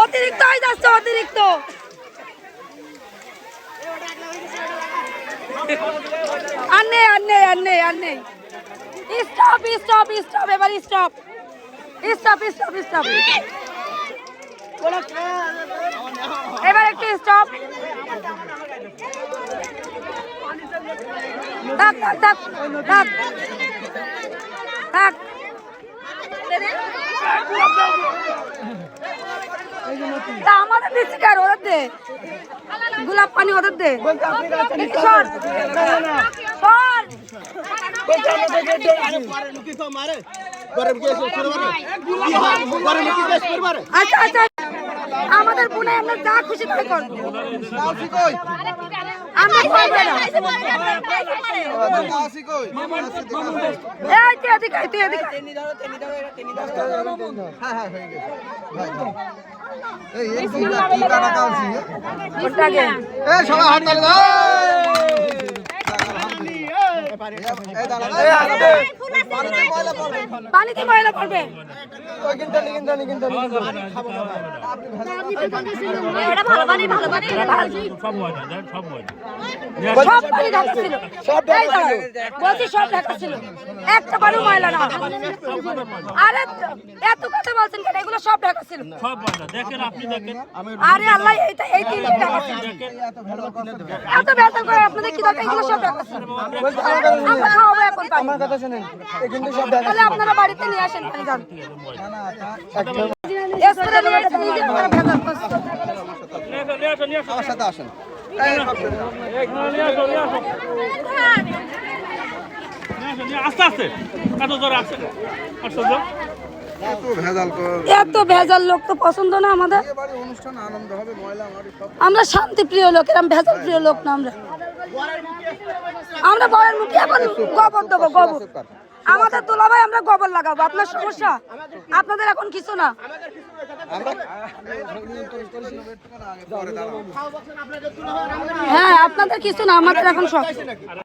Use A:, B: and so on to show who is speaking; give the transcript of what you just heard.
A: অতিরিক্ত হয়ে যাচ্ছে, অতিরিক্ত। আর নেই, আর নেই, আর নেই, আর নেই। স্টপ, স্টপ, স্টপ, এবার স্টপ, স্টপ, স্টপ, স্টপ। এবার একটু স্টপ। থাক, থাক, থাক, থাক, থাক। আমাদের দিচ্ছি কার, ওদের দে। গোলাপ পানি ওদের দে। সর, সর। আচ্ছা আচ্ছা, আমাদের বোনে আমরা যা খুশি তাই করবো। আমরা করবো না। এই তুই এদিকে, তুই এদিকে। পানিতে ময়লা পড়বে। সব পানি ঢাকা ছিল, বলছি সব ঢাকা ছিল, একটা পানি ময়লা না। আরে এত কথা বলছেন কেন? এগুলো সব ঢাকা ছিল। আরে আল্লাহ, এইটা এই তিনটা ঢাকা ছিল। এত ভেজাল করে আপনাদের কি দরকার? এগুলো সব ঢাকা ছিল। আমরা খাওয়াবো এখন পানি। আমার কথা শুনেন, কিন্তু সব ঢাকা। তাহলে আপনারা বাড়িতে নিয়ে আসেন পানি যান। এসরে নিয়ে এসে নিজে আপনারা ভেজাল করছেন।
B: আমার সাথে আসেন।
C: আস্তে আস্তে এত জোরে আসছে,
A: এত ভেজাল লোক তো পছন্দ না আমাদের। আমরা শান্তি প্রিয় লোক, এরকম ভেজাল প্রিয় লোক না আমরা। আমরা বরের মুখে এখন গোবর দেবো, গোবর। আমাদের তোলাভাই আমরা গোবর লাগাবো। আপনার সমস্যা? আপনাদের এখন কিছু না। হ্যাঁ, আপনাদের কিছু না, আমাদের এখন সব।